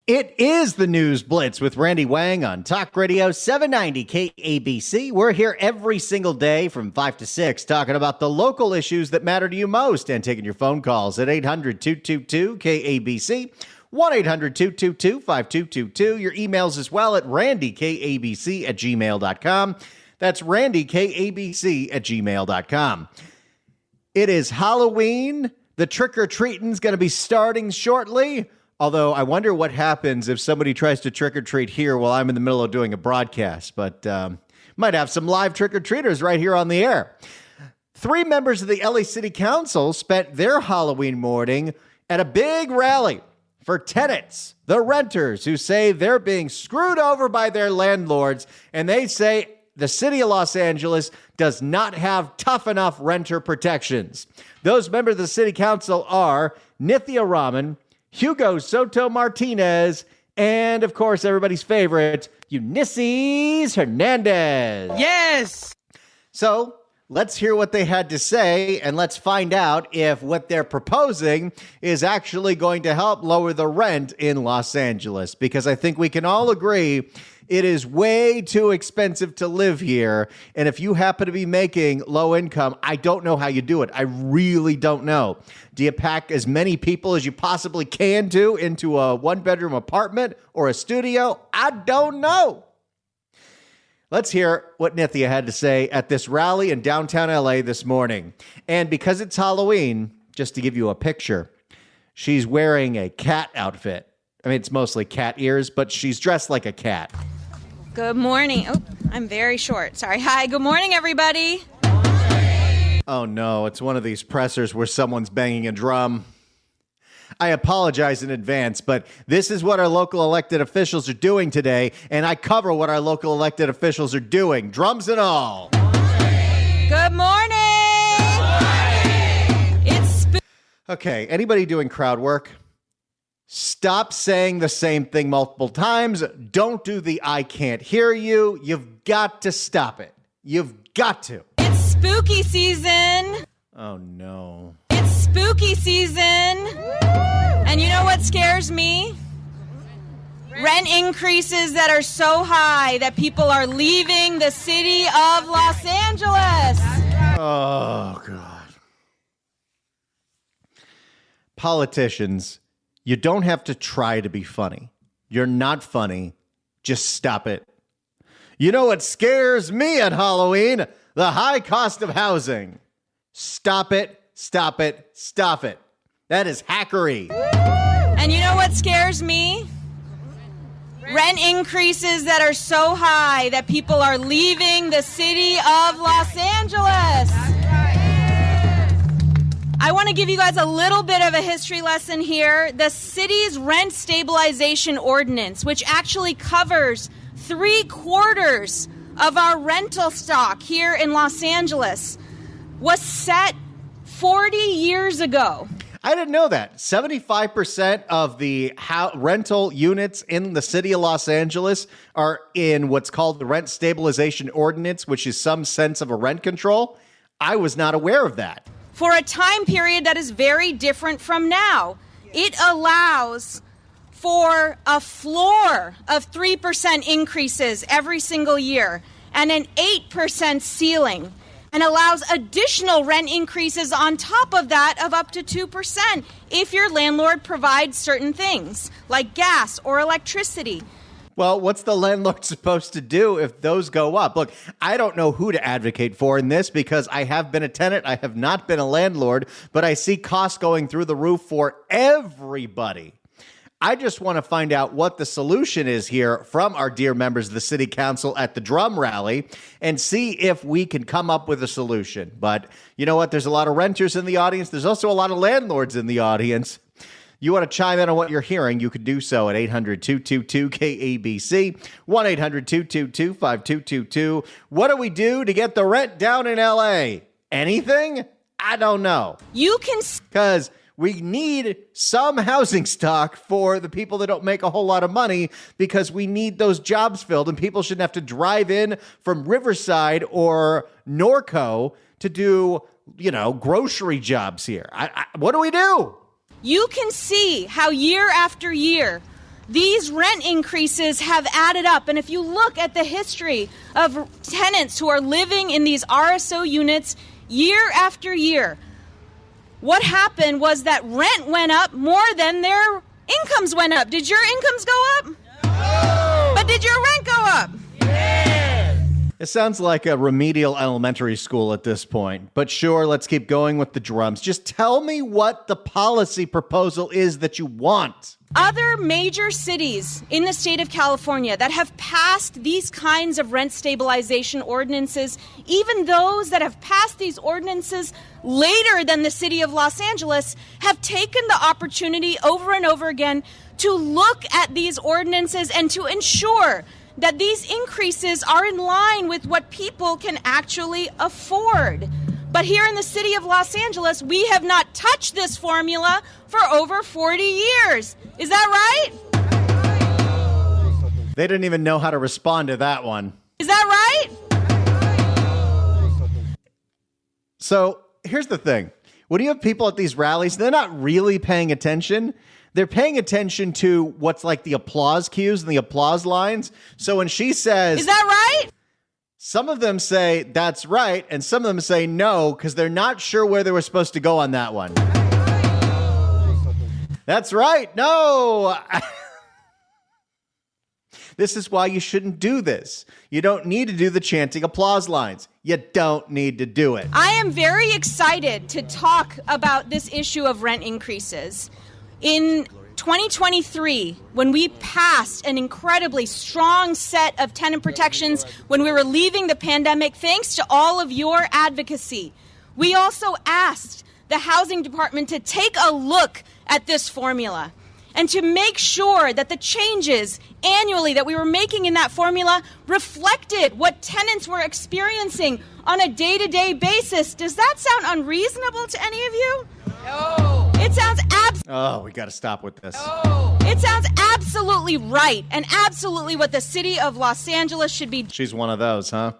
It is the News Blitz with Randy Wang on Talk Radio 790 KABC. We're here every single day from 5 to 6 talking about the local issues that matter to you most and taking your phone calls at 800-222-KABC, 1-800-222-5222. Your emails as well at randykabc@gmail.com. That's randykabc@gmail.com. It is Halloween. The trick-or-treating's going to be starting shortly. Although I wonder what happens if somebody tries to trick-or-treat here while I'm in the middle of doing a broadcast. But might have some live trick-or-treaters right here on the air. 3 members of the LA City Council spent their Halloween morning at a big rally for tenants, the renters who say they're being screwed over by their landlords. And they say the city of Los Angeles does not have tough enough renter protections. Those members of the City Council are Nithya, Hugo Soto Martinez, and of course, everybody's favorite, Eunisses Hernandez. Yes! So let's hear what they had to say, and let's find out if what they're proposing is actually going to help lower the rent in Los Angeles, because I think we can all agree it is way too expensive to live here. And if you happen to be making low income, I don't know how you do it. I really don't know. Do you pack as many people as you possibly can do into a 1-bedroom apartment or a studio? I don't know. Let's hear what Nithya had to say at this rally in downtown LA this morning. And because it's Halloween, just to give you a picture, she's wearing a cat outfit. I mean, it's mostly cat ears, but she's dressed like a cat. Good morning. Oh, I'm very short. Sorry. Hi, good morning, everybody. Oh, no, it's one of these pressers where someone's banging a drum. I apologize in advance, but this is what our local elected officials are doing today, and I cover what our local elected officials are doing, drums and all. Good morning. It's Okay, anybody doing crowd work? Stop saying the same thing multiple times. Don't do the I can't hear you. You've got to stop it. You've got to. It's spooky season. Oh, no. It's spooky season. And you know what scares me? Rent increases that are so high that people are leaving the city of Los Angeles. Oh, God. Politicians, you don't have to try to be funny. You're not funny. Just stop it. You know what scares me at Halloween? The high cost of housing. Stop it, stop it, stop it. That is hackery. And you know what scares me? Rent increases that are so high that people are leaving the city of Los Angeles. I want to give you guys a little bit of a history lesson here. The city's rent stabilization ordinance, which actually covers 3/4 of our rental stock here in Los Angeles, was set 40 years ago. I didn't know that. 75% of the rental units in the city of Los Angeles are in what's called the Rent Stabilization Ordinance, which is some sense of a rent control. I was not aware of that. For a time period that is very different from now. It allows for a floor of 3% increases every single year and an 8% ceiling, and allows additional rent increases on top of that of up to 2% if your landlord provides certain things like gas or electricity. Well, what's the landlord supposed to do if those go up? Look, I don't know who to advocate for in this because I have been a tenant. I have not been a landlord, but I see costs going through the roof for everybody. I just want to find out what the solution is here from our dear members of the city council at the drum rally and see if we can come up with a solution. But you know what? There's a lot of renters in the audience. There's also a lot of landlords in the audience. You want to chime in on what you're hearing, you could do so at 800-222-KABC, 1-800-222-5222. What do we do to get the rent down in LA? Anything? I don't know. You can... Because we need some housing stock for the people that don't make a whole lot of money, because we need those jobs filled, and people shouldn't have to drive in from Riverside or Norco to do, grocery jobs here. What do we do? You can see how year after year, these rent increases have added up. And if you look at the history of tenants who are living in these RSO units year after year, what happened was that rent went up more than their incomes went up. Did your incomes go up? No. But did your rent go up? Yes. It sounds like a remedial elementary school at this point. But sure, let's keep going with the drums. Just tell me what the policy proposal is that you want. Other major cities in the state of California that have passed these kinds of rent stabilization ordinances, even those that have passed these ordinances later than the city of Los Angeles, have taken the opportunity over and over again to look at these ordinances and to ensure that these increases are in line with what people can actually afford. But here in the city of Los Angeles, we have not touched this formula for over 40 years. Is that right? They didn't even know how to respond to that one. Is that right? So here's the thing. When you have people at these rallies, they're not really paying attention. They're paying attention to what's like the applause cues and the applause lines. So when she says, "Is that right?" some of them say, "That's right," and some of them say no, because they're not sure where they were supposed to go on that one. That's right. No. This is why you shouldn't do this. You don't need to do the chanting applause lines. You don't need to do it. I am very excited to talk about this issue of rent increases. In 2023, when we passed an incredibly strong set of tenant protections when we were leaving the pandemic, thanks to all of your advocacy, we also asked the housing department to take a look at this formula and to make sure that the changes annually that we were making in that formula reflected what tenants were experiencing on a day-to-day basis. Does that sound unreasonable to any of you? No. It sounds Oh, we got to stop with this. No. It sounds absolutely right and absolutely what the city of Los Angeles should be. She's one of those, huh?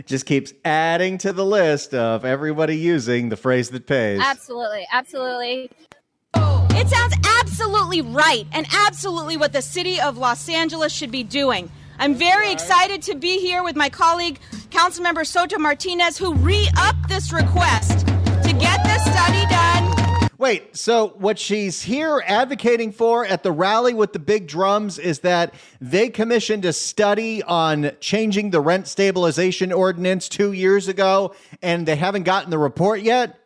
Just keeps adding to the list of everybody using the phrase that pays. Absolutely. Absolutely. It sounds absolutely right and absolutely what the city of Los Angeles should be doing. I'm very excited to be here with my colleague, Councilmember Soto Martinez, who re-upped this request to get this study done. Wait, so what she's here advocating for at the rally with the big drums is that they commissioned a study on changing the rent stabilization ordinance 2 years ago, and they haven't gotten the report yet?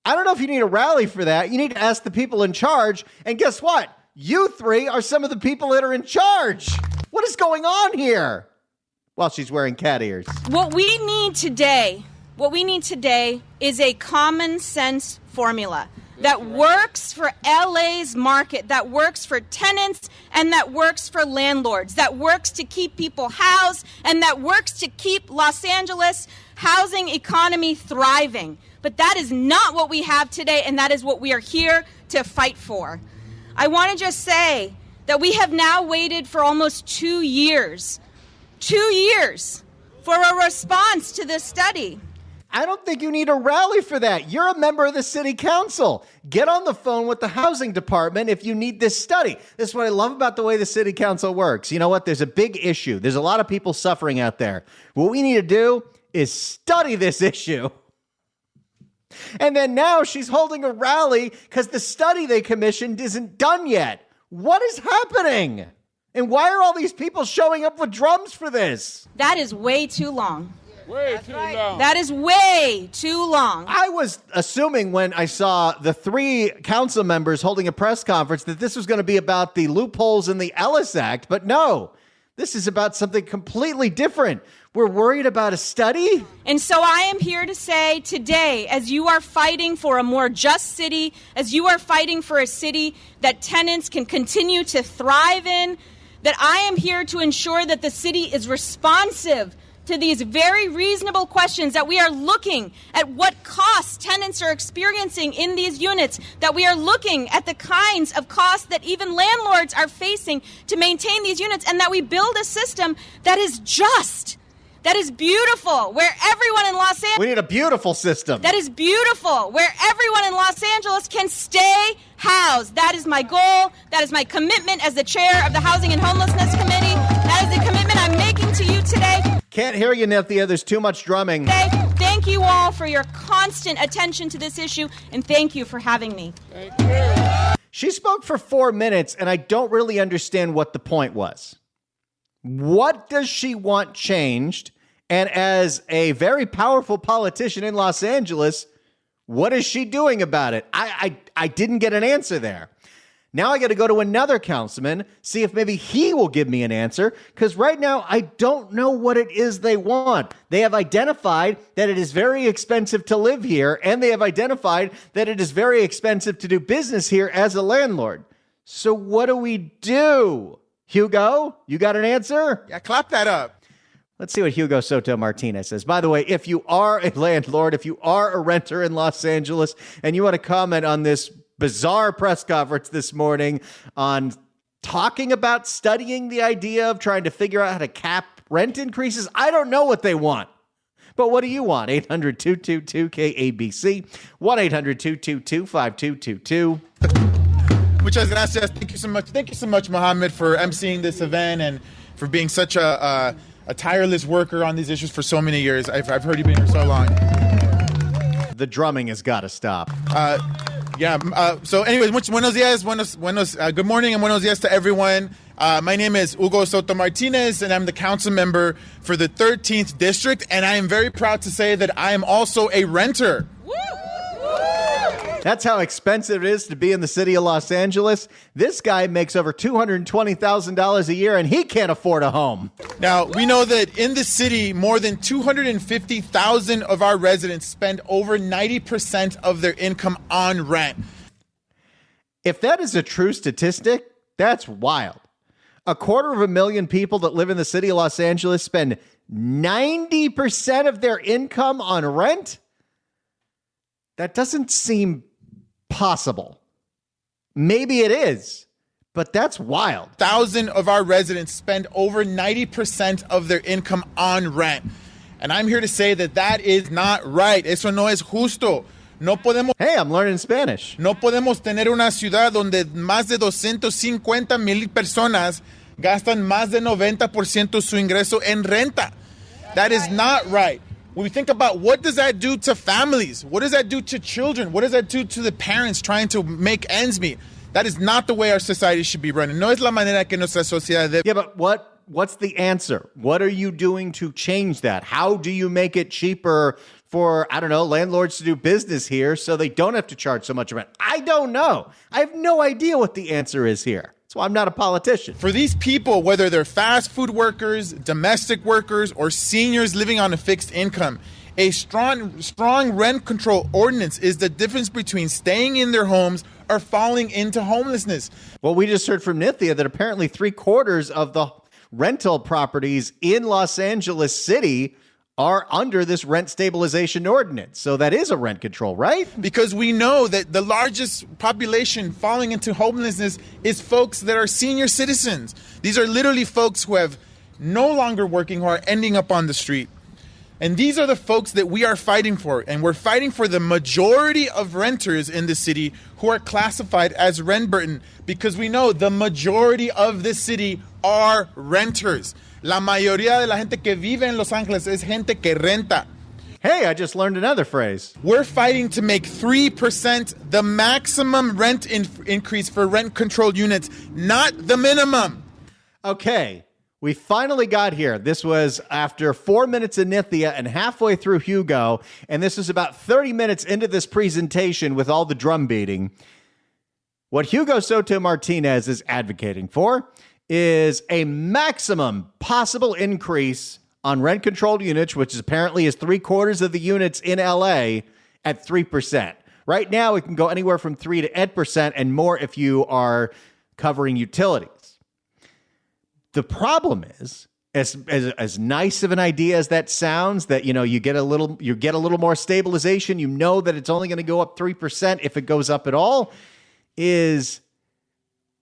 I don't know if you need a rally for that. You need to ask the people in charge. And guess what? You three are some of the people that are in charge. What is going on here? Well, she's wearing cat ears. What we need today is a common sense formula that works for LA's market, that works for tenants, and that works for landlords, that works to keep people housed, and that works to keep Los Angeles housing economy thriving. But that is not what we have today, and that is what we are here to fight for. I want to just say that we have now waited for almost 2 years for a response to this study. I don't think you need a rally for that. You're a member of the city council. Get on the phone with the housing department if you need this study. This is what I love about the way the city council works. You know what? There's a big issue. There's a lot of people suffering out there. What we need to do is study this issue. And then now she's holding a rally because the study they commissioned isn't done yet. What is happening? And why are all these people showing up with drums for this? That is way too long. Way too long. That is way too long. I was assuming when I saw the 3 council members holding a press conference that this was going to be about the loopholes in the Ellis Act, but no, this is about something completely different. We're worried about a study? And so I am here to say today, as you are fighting for a more just city, as you are fighting for a city that tenants can continue to thrive in, that I am here to ensure that the city is responsive to these very reasonable questions, that we are looking at what costs tenants are experiencing in these units, that we are looking at the kinds of costs that even landlords are facing to maintain these units, and that we build a system that is just. that is beautiful, where everyone in Los Angeles... We need a beautiful system. That is beautiful, where everyone in Los Angeles can stay housed. That is my goal. That is my commitment as the chair of the Housing and Homelessness Committee. That is the commitment I'm making to you today. Can't hear you, Nithya. There's too much drumming. Thank you all for your constant attention to this issue, and thank you for having me. Thank you. She spoke for 4 minutes, and I don't really understand what the point was. What does she want changed? And as a very powerful politician in Los Angeles, what is she doing about it? I didn't get an answer there. Now I got to go to another councilman, see if maybe he will give me an answer, because right now I don't know what it is they want. They have identified that it is very expensive to live here, and they have identified that it is very expensive to do business here as a landlord. So what do we do? Hugo, you got an answer? Yeah, clap that up. Let's see what Hugo Soto Martinez says. By the way, if you are a landlord, if you are a renter in Los Angeles, and you want to comment on this bizarre press conference this morning on talking about studying the idea of trying to figure out how to cap rent increases, I don't know what they want. But what do you want? 800-222-KABC, 1-800-222-5222. Muchas gracias. Thank you so much. Thank you so much, Mohammed, for emceeing this event and for being such a tireless worker on these issues for so many years. I've heard you've been here so long. The drumming has got to stop. So anyways, buenos dias, good morning and buenos dias to everyone. My name is Hugo Soto Martinez, and I'm the council member for the 13th District, and I am very proud to say that I am also a renter. That's how expensive it is to be in the city of Los Angeles. This guy makes over $220,000 a year, and he can't afford a home. Now, we know that in the city, more than 250,000 of our residents spend over 90% of their income on rent. If that is a true statistic, that's wild. 250,000 people that live in the city of Los Angeles spend 90% of their income on rent? That doesn't seem possible. Maybe it is, but that's wild. 1,000 of our residents spend over 90% of their income on rent. And I'm here to say that that is not right. Eso no es justo. No podemos. Hey, I'm learning Spanish. No podemos tener una ciudad donde más de 250,000 personas gastan más de 90% su ingreso en renta. That is not right. When we think about what does that do to families, what does that do to children, what does that do to the parents trying to make ends meet? That is not the way our society should be running. No es la manera que nuestra sociedad debe. Yeah, but what's the answer? What are you doing to change that? How do you make it cheaper for, I don't know, landlords to do business here so they don't have to charge so much rent? I don't know. I have no idea what the answer is here. That's why I'm not a politician. For these people, whether they're fast food workers, domestic workers, or seniors living on a fixed income, a strong rent control ordinance is the difference between staying in their homes or falling into homelessness. Well, we just heard from Nithya that apparently 3/4 of the rental properties in Los Angeles City are under this rent stabilization ordinance. So that is a rent control, right? Because we know that the largest population falling into homelessness is folks that are senior citizens. These are literally folks who have no longer working, who are ending up on the street. And these are the folks that we are fighting for. And we're fighting for the majority of renters in the city who are classified as rent burden, because we know the majority of this city are renters. La mayoría de la gente que vive en Los Angeles es gente que renta. Hey, I just learned another phrase. We're fighting to make 3% the maximum rent increase for rent-controlled units, not the minimum. Okay, we finally got here. This was after 4 minutes of Nithya and halfway through Hugo, and this is about 30 minutes into this presentation with all the drum beating. What Hugo Soto Martinez is advocating for is a maximum possible increase on rent-controlled units, which apparently is 3/4 of the units in LA, at 3%. Right now, it can go anywhere from 3 to 8% and more if you are covering utilities. The problem is, as nice of an idea as that sounds, that you get a little more stabilization, you know that it's only going to go up 3% if it goes up at all, is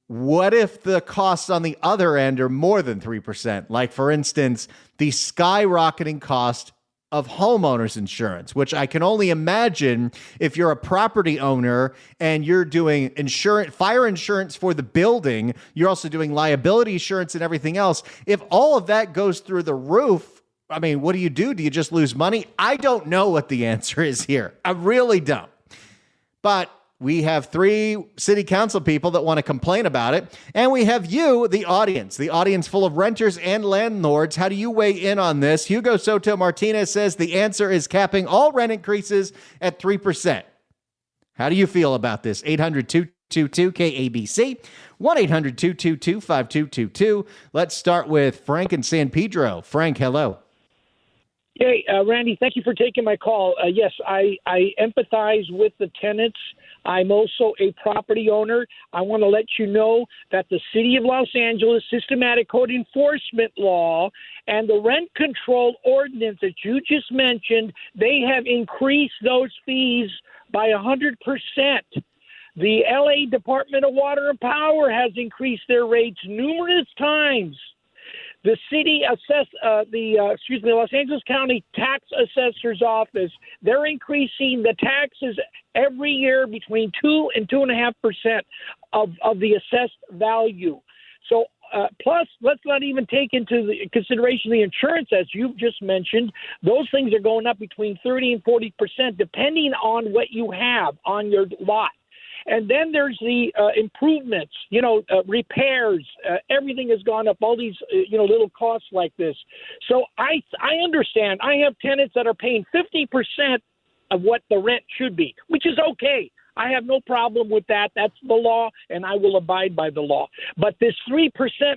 what if the costs on the other end are more than 3%? Like, for instance, the skyrocketing cost of homeowners insurance, which I can only imagine if you're a property owner and you're doing fire insurance for the building, you're also doing liability insurance and everything else. If all of that goes through the roof, I mean, what do you do? Do you just lose money? I don't know what the answer is here. I really don't. But we have 3 city council people that want to complain about it. And we have you, the audience full of renters and landlords. How do you weigh in on this? Hugo Soto Martinez says the answer is capping all rent increases at 3%. How do you feel about this? 800-222-KABC, 1-800-222-5222. Let's start with Frank in San Pedro. Frank, hello. Hey, Randy, thank you for taking my call. Yes, I empathize with the tenants. I'm also a property owner. I want to let you know that the City of Los Angeles Systematic Code Enforcement Law and the rent control ordinance that you just mentioned, they have increased those fees by 100%. The LA Department of Water and Power has increased their rates numerous times. The Los Angeles County Tax Assessor's Office, they're increasing the taxes every year between 2 and 2.5% of the assessed value. So, plus, let's not even take into consideration the insurance, as you've just mentioned. Those things are going up between 30 and 40%, depending on what you have on your lot. And then there's the improvements, repairs. Everything has gone up, all these, little costs like this. So I understand. I have tenants that are paying 50% of what the rent should be, which is okay. I have no problem with that. That's the law, and I will abide by the law. But this 3%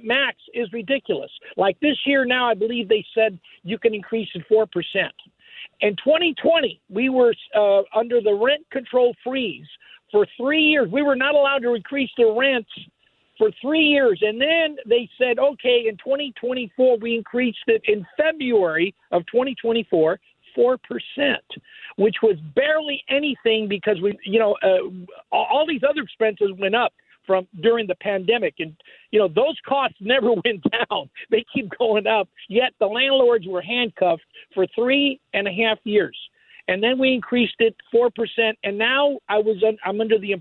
max is ridiculous. Like this year now, I believe they said you can increase it 4%. In 2020, we were under the rent control freeze. For 3 years, we were not allowed to increase the rents for 3 years. And then they said, okay, in 2024, we increased it in February of 2024, 4%, which was barely anything because all these other expenses went up from during the pandemic. And, those costs never went down. They keep going up. Yet the landlords were handcuffed for 3.5 years. And then we increased it 4%, and now I'm under the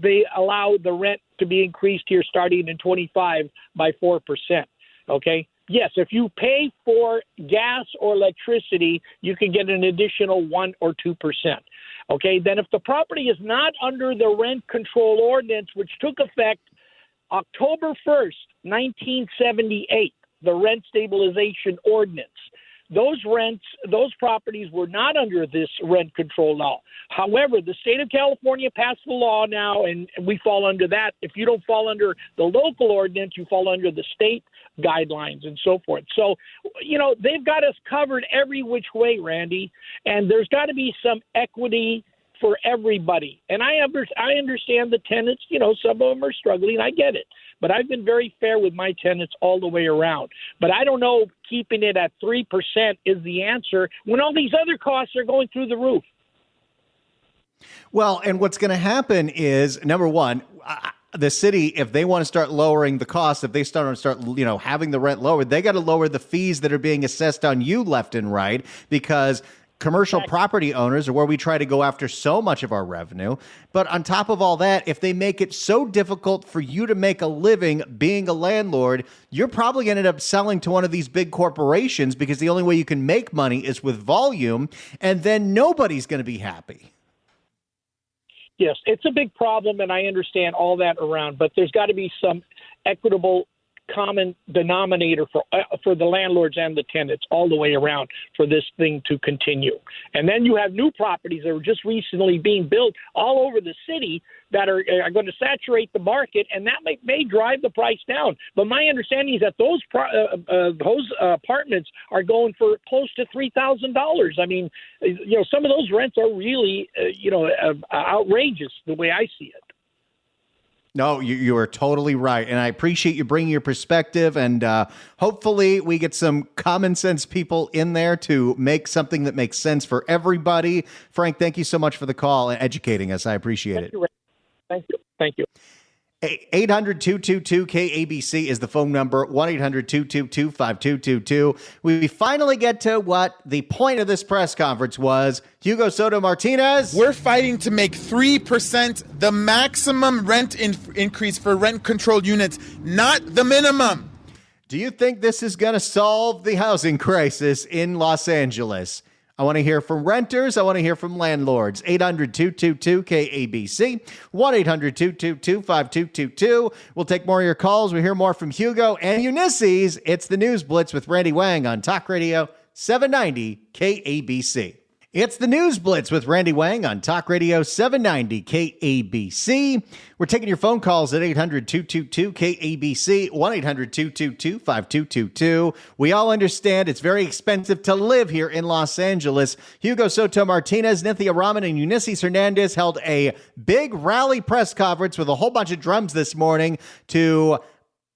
they allow the rent to be increased here starting in 25 by 4%. Okay. Yes, if you pay for gas or electricity, you can get an additional 1 or 2%. Okay. Then if the property is not under the rent control ordinance, which took effect October 1st, 1978, the rent stabilization ordinance. Those properties were not under this rent control law. However, the state of California passed the law now, and we fall under that. If you don't fall under the local ordinance, you fall under the state guidelines and so forth. So, they've got us covered every which way, Randy, and there's got to be some equity for everybody. And I understand the tenants, some of them are struggling. I get it. But I've been very fair with my tenants all the way around. But I don't know keeping it at 3% is the answer when all these other costs are going through the roof. Well, and what's going to happen is, number one, the city, if they want to start lowering the cost, if they start having the rent lowered, they got to lower the fees that are being assessed on you left and right, because commercial property owners are where we try to go after so much of our revenue. But on top of all that, if they make it so difficult for you to make a living being a landlord, you're probably going to end up selling to one of these big corporations, because the only way you can make money is with volume, and then nobody's going to be happy. Yes, it's a big problem, and I understand all that around, but there's got to be some equitable common denominator for the landlords and the tenants all the way around for this thing to continue. And then you have new properties that are just recently being built all over the city that are going to saturate the market, and that may drive the price down. But my understanding is that those apartments are going for close to $3,000. I mean, some of those rents are really, outrageous the way I see it. No, you are totally right. And I appreciate you bringing your perspective. And hopefully we get some common sense people in there to make something that makes sense for everybody. Frank, thank you so much for the call and educating us. I appreciate it. Thank you. Thank you. 800-222-KABC is the phone number, 1-800-222-5222. We finally get to what the point of this press conference was. Hugo Soto Martinez. We're fighting to make 3% the maximum rent increase for rent-controlled units, not the minimum. Do you think this is going to solve the housing crisis in Los Angeles? I want to hear from renters. I want to hear from landlords. 800-222-KABC, 1-800-222-5222. We'll take more of your calls. We'll hear more from Hugo and Eunisses. It's the News Blitz with Randy Wang on Talk Radio 790 KABC. It's the News Blitz with Randy Wang on Talk Radio 790 KABC. We're taking your phone calls at 800-222-KABC, 1-800-222-5222. We all understand it's very expensive to live here in Los Angeles. Hugo Soto Martinez, Nithya Raman, and Eunisses Hernandez held a big rally press conference with a whole bunch of drums this morning to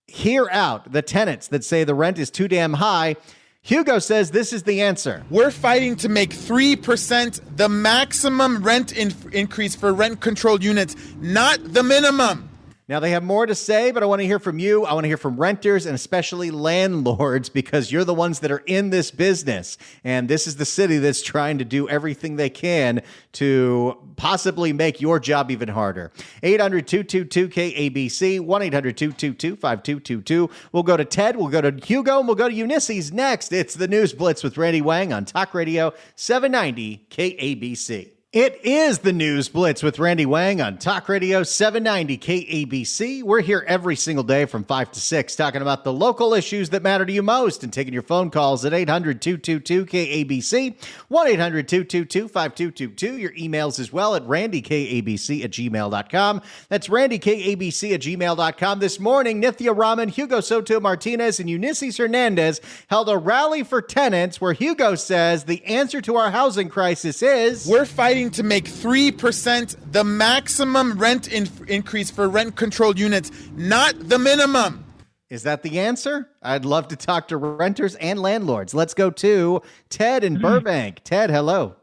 hear out the tenants that say the rent is too damn high. Hugo says this is the answer. We're fighting to make 3% the maximum rent increase for rent-controlled units, not the minimum. Now, they have more to say, but I want to hear from you. I want to hear from renters and especially landlords, because you're the ones that are in this business. And this is the city that's trying to do everything they can to possibly make your job even harder. 800-222-KABC, 1-800-222-5222. We'll go to Ted, we'll go to Hugo, and we'll go to Eunisses next. It's the News Blitz with Randy Wang on Talk Radio 790 KABC. It is the News Blitz with Randy Wang on Talk Radio 790 KABC. We're here every single day from 5 to 6 talking about the local issues that matter to you most and taking your phone calls at 800-222-KABC, 1-800-222-5222. Your emails as well at randykabc@gmail.com. That's randykabc@gmail.com. This morning, Nithya Raman, Hugo Soto Martinez, and Eunisses Hernandez held a rally for tenants where Hugo says the answer to our housing crisis is... We're fighting to make 3% the maximum rent increase for rent-controlled units, not the minimum. Is that the answer? I'd love to talk to renters and landlords. Let's go to Ted in Burbank. Ted, hello.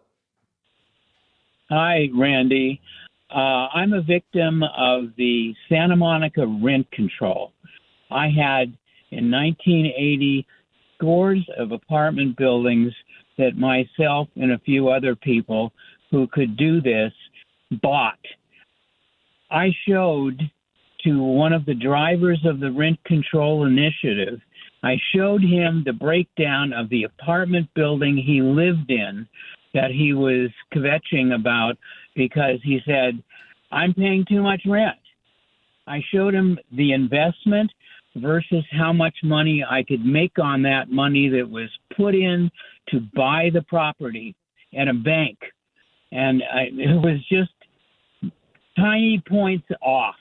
Hi, Randy. I'm a victim of the Santa Monica rent control. I had, in 1980, scores of apartment buildings that myself and a few other people who could do this bought. I showed to one of the drivers of the rent control initiative, I showed him the breakdown of the apartment building he lived in that he was kvetching about because he said, I'm paying too much rent. I showed him the investment versus how much money I could make on that money that was put in to buy the property at a bank. And it was just tiny points off,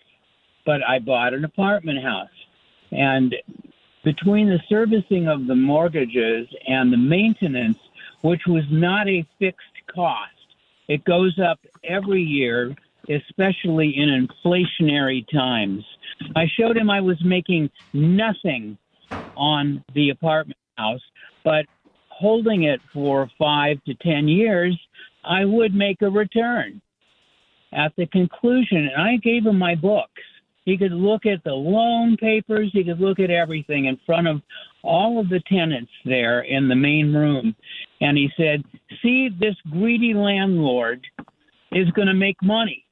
but I bought an apartment house. And between the servicing of the mortgages and the maintenance, which was not a fixed cost, it goes up every year, especially in inflationary times. I showed him I was making nothing on the apartment house, but holding it for 5 to 10 years, I would make a return. At the conclusion, and I gave him my books. He could look at the loan papers. He could look at everything in front of all of the tenants there in the main room. And he said, see, this greedy landlord is going to make money.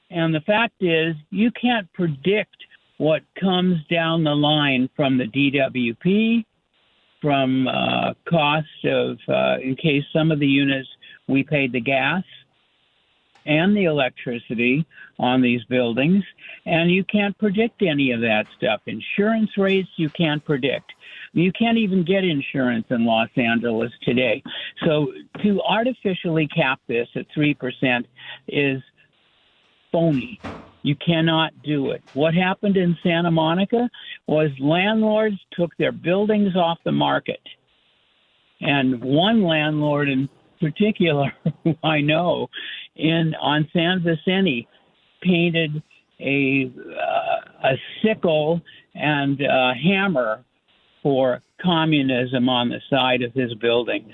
And the fact is, you can't predict what comes down the line from the DWP, from cost of, in case some of the units, we paid the gas and the electricity on these buildings, and you can't predict any of that stuff. Insurance rates, you can't predict. You can't even get insurance in Los Angeles today. So to artificially cap this at 3% is phony. You cannot do it. What happened in Santa Monica was landlords took their buildings off the market. And one landlord in particular, who I know, on San Vicente, painted a sickle and a hammer for communism on the side of his buildings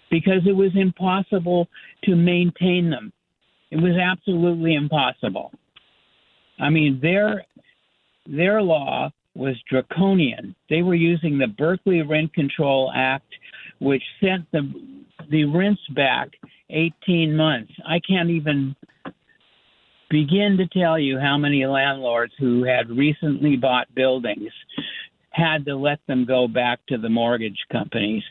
because it was impossible to maintain them. It was absolutely impossible. I mean, their law was draconian. They were using the Berkeley Rent Control Act, which sent the rents back 18 months. I can't even begin to tell you how many landlords who had recently bought buildings had to let them go back to the mortgage companies.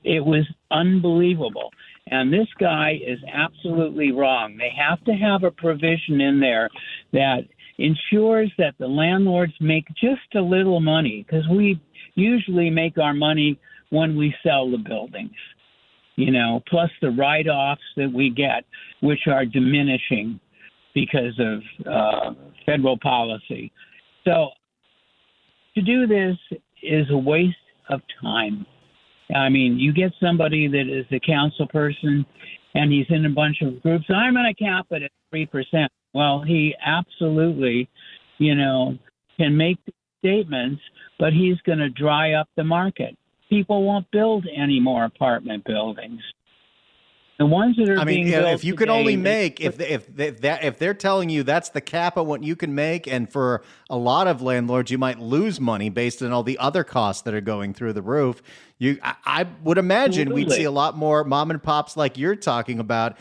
It was unbelievable. And this guy is absolutely wrong. They have to have a provision in there that ensures that the landlords make just a little money, because we usually make our money when we sell the buildings, plus the write-offs that we get, which are diminishing because of federal policy. So to do this is a waste of time. I mean, you get somebody that is a council person and he's in a bunch of groups. I'm going to cap it at 3%. Well, he absolutely, can make statements, but he's going to dry up the market. People won't build any more apartment buildings. The ones that are being built if you could today, only make if they're telling you that's the cap on what you can make, and for a lot of landlords you might lose money based on all the other costs that are going through the roof. I would imagine we'd see a lot more mom and pops like you're talking about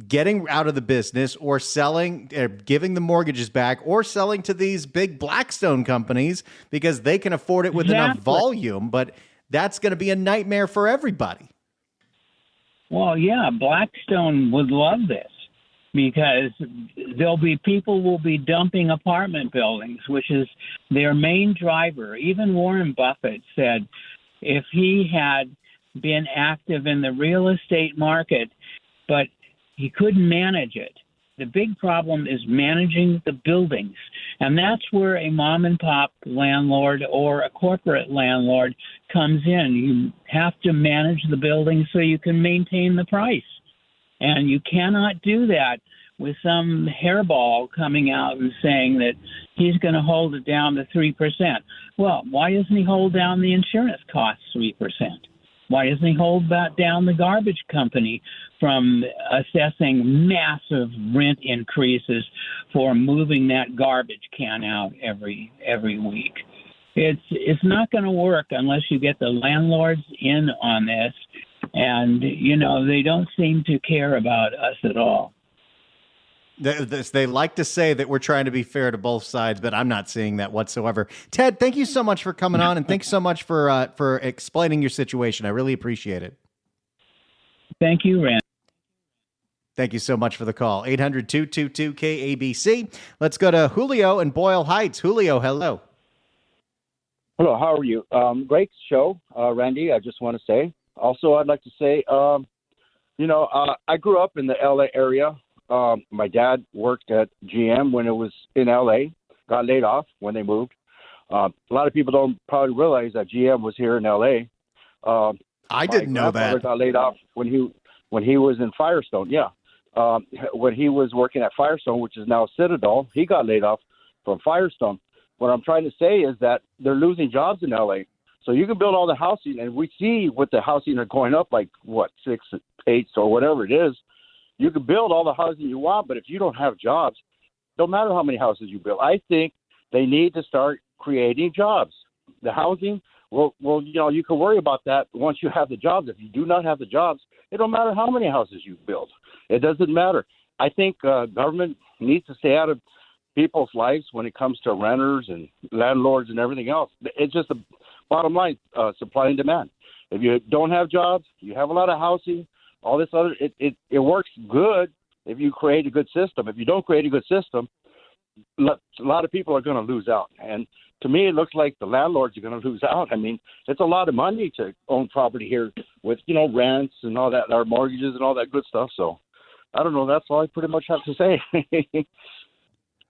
getting out of the business, or selling, giving the mortgages back, or selling to these big Blackstone companies because they can afford it with enough volume. But that's going to be a nightmare for everybody. Well, yeah, Blackstone would love this, because there'll be people will be dumping apartment buildings, which is their main driver. Even Warren Buffett said if he had been active in the real estate market, but he couldn't manage it. The big problem is managing the buildings. And that's where a mom and pop landlord or a corporate landlord comes in. You have to manage the building so you can maintain the price. And you cannot do that with some hairball coming out and saying that he's going to hold it down to 3%. Well, why doesn't he hold down the insurance costs 3%? Why doesn't he hold down the garbage company from assessing massive rent increases for moving that garbage can out every week? It's not going to work unless you get the landlords in on this, and they don't seem to care about us at all. They like to say that we're trying to be fair to both sides, but I'm not seeing that whatsoever. Ted, thank you so much for coming on, and thanks so much for explaining your situation. I really appreciate it. Thank you, Rand. Thank you so much for the call. 800-222-KABC. Let's go to Julio in Boyle Heights. Julio, hello. Hello, how are you? Great show, Randy, I just want to say. Also, I'd like to say, I grew up in the LA area. My dad worked at GM when it was in LA, got laid off when they moved. A lot of people don't probably realize that GM was here in LA. I didn't know that. My grandfather got laid off when he was in Firestone. Yeah. When he was working at Firestone, which is now Citadel, he got laid off from Firestone. What I'm trying to say is that they're losing jobs in LA. So you can build all the housing, and we see with the housing are going up like, 6, 8 or whatever it is. You can build all the housing you want, but if you don't have jobs, don't matter how many houses you build. I think they need to start creating jobs. The housing, well, you can worry about that once you have the jobs. If you do not have the jobs, it don't matter how many houses you build. It doesn't matter. I think government needs to stay out of people's lives when it comes to renters and landlords and everything else. It's just the bottom line, supply and demand. If you don't have jobs, you have a lot of housing. All this other, it works good if you create a good system. If you don't create a good system, a lot of people are going to lose out. And to me, it looks like the landlords are going to lose out. I mean, it's a lot of money to own property here with, rents and all that, our mortgages and all that good stuff. So I don't know. That's all I pretty much have to say.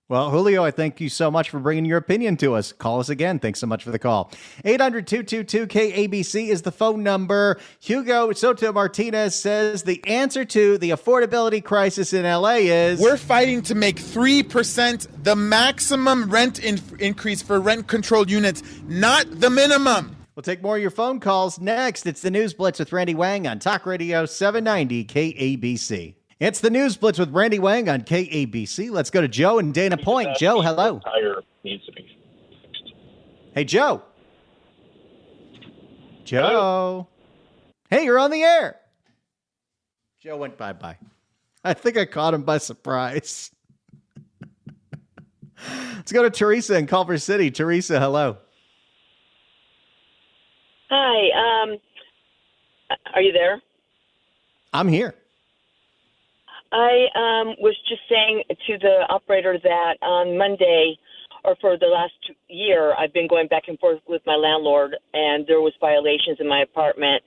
Well, Julio, I thank you so much for bringing your opinion to us. Call us again. Thanks so much for the call. 800-222-KABC is the phone number. Hugo Soto Martinez says the answer to the affordability crisis in LA is... We're fighting to make 3% the maximum rent increase for rent-controlled units, not the minimum. We'll take more of your phone calls next. It's the News Blitz with Randy Wang on Talk Radio 790 KABC. It's the News Blitz with Randy Wang on KABC. Let's go to Joe in Dana Point. Joe, hello. Tire needs to be fixed. Hey, Joe. Joe. Hello. Hey, you're on the air. Joe went bye-bye. I think I caught him by surprise. Let's go to Teresa in Culver City. Teresa, hello. Hi. Are you there? I'm here. I was just saying to the operator that on Monday, or for the last year, I've been going back and forth with my landlord, and there was violations in my apartment,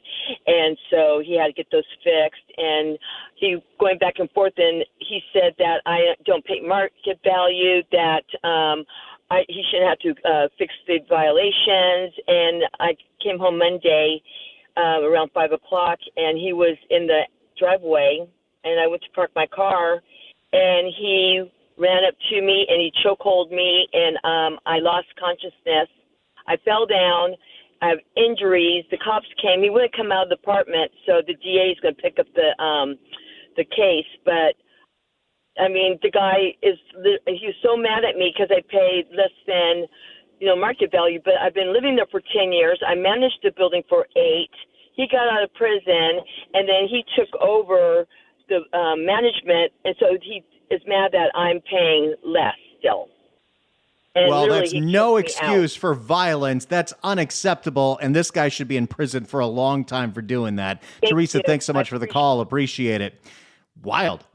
and so he had to get those fixed. And he going back and forth, and he said that I don't pay market value, that he shouldn't have to fix the violations. And I came home Monday around 5 o'clock, and he was in the driveway, and I went to park my car, and he ran up to me, and he chokehold me, and I lost consciousness. I fell down. I have injuries. The cops came. He wouldn't come out of the apartment, so the DA is going to pick up the case. But, I mean, the guy he was so mad at me because I paid less than, market value. But I've been living there for 10 years. I managed the building for 8. He got out of prison, and then he took over the management, and so he is mad that I'm paying less still. And well, that's no excuse out. for violence. That's unacceptable, and this guy should be in prison for a long time for doing that. Teresa, thanks so much for the call. Appreciate it. Wild.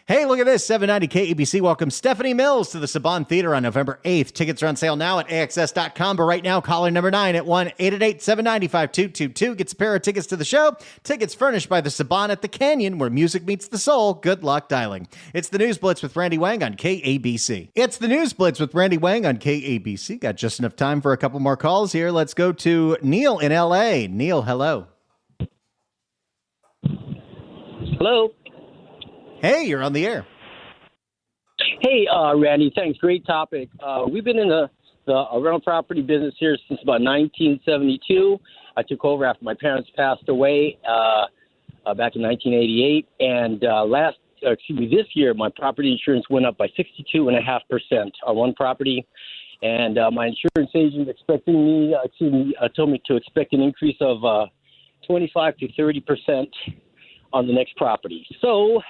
Hey, look at this. 790 KABC welcomes Stephanie Mills to the Saban Theater on November 8th. Tickets are on sale now at AXS.com, but right now, caller number 9 at 1-888-790-5222 gets a pair of tickets to the show. Tickets furnished by the Saban at the Canyon, where music meets the soul. Good luck dialing. It's the News Blitz with Randy Wang on KABC. It's the News Blitz with Randy Wang on KABC. Got just enough time for a couple more calls here. Let's go to Neil in L.A. Neil, hello. Hello. Hey, you're on the air. Hey, Randy, thanks. Great topic. We've been in the rental property business here since about 1972. I took over after my parents passed away back in 1988. And this year, my property insurance went up by 62.5% on one property. And my insurance agent told me to expect an increase of 25 to 30% on the next property. So,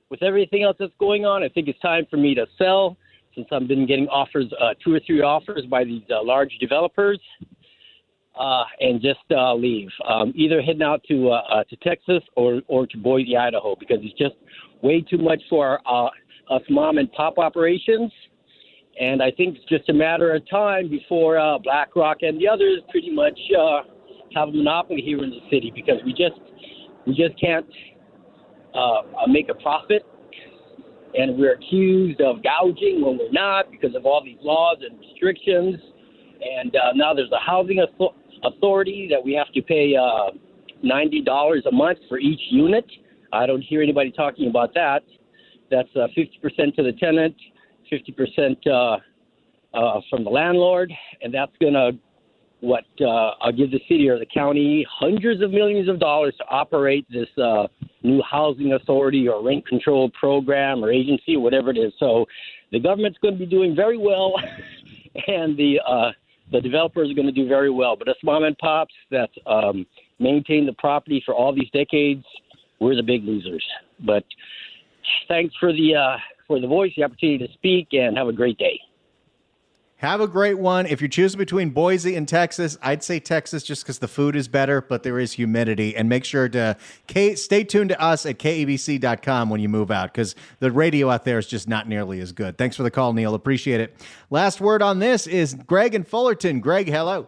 with everything else that's going on, I think it's time for me to sell, since I've been getting offers, 2 or 3 offers by these large developers, and just leave. Either heading out to Texas or to Boise, Idaho, because it's just way too much for us mom and pop operations. And I think it's just a matter of time before BlackRock and the others pretty much have a monopoly here in the city, because we just can't make a profit, and we're accused of gouging when we're not, because of all these laws and restrictions. And now there's a housing authority that we have to pay $90 a month for each unit. I don't hear anybody talking about that. That's 50% to the tenant, 50% from the landlord, and that's going to I'll give the city or the county hundreds of millions of dollars to operate this new housing authority or rent control program or agency, whatever it is. So the government's going to be doing very well, and the developers are going to do very well. But us mom and pops that maintain the property for all these decades, we're the big losers. But thanks for the voice, the opportunity to speak, and have a great day. Have a great one. If you're choosing between Boise and Texas, I'd say Texas just because the food is better, but there is humidity. And make sure to stay tuned to us at KABC.com when you move out, because the radio out there is just not nearly as good. Thanks for the call, Neil. Appreciate it. Last word on this is Greg in Fullerton. Greg, hello.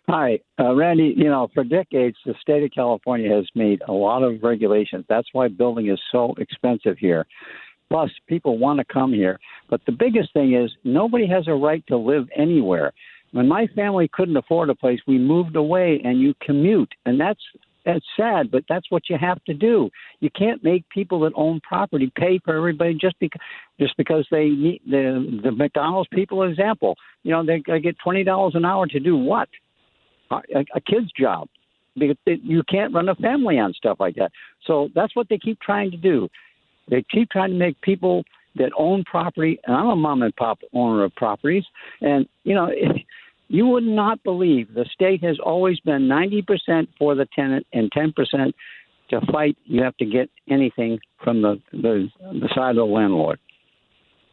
Hi, Randy. For decades, the state of California has made a lot of regulations. That's why building is so expensive here. Plus, people want to come here. But the biggest thing is nobody has a right to live anywhere. When my family couldn't afford a place, we moved away, and you commute. And that's sad, but that's what you have to do. You can't make people that own property pay for everybody just because they need the McDonald's people example. They get $20 an hour to do what? A kid's job. because you can't run a family on stuff like that. So that's what they keep trying to do. They keep trying to make people that own property, and I'm a mom and pop owner of properties, and, you would not believe the state has always been 90% for the tenant and 10% to fight. You have to get anything from the side of the landlord.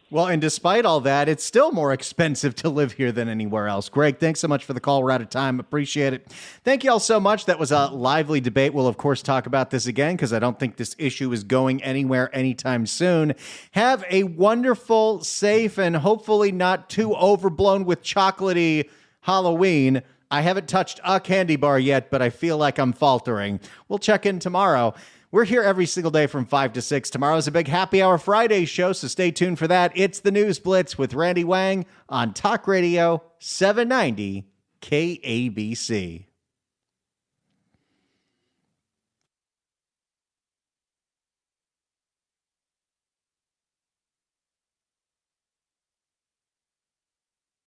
Well, and despite all that, it's still more expensive to live here than anywhere else. Greg, thanks so much for the call. We're out of time. Appreciate it. Thank you all so much. That was a lively debate. We'll, of course, talk about this again because I don't think this issue is going anywhere anytime soon. Have a wonderful, safe, and hopefully not too overblown with chocolatey Halloween. I haven't touched a candy bar yet, but I feel like I'm faltering. We'll check in tomorrow. We're here every single day from 5 to 6. Tomorrow's a big Happy Hour Friday show, so stay tuned for that. It's the News Blitz with Randy Wang on Talk Radio 790 KABC.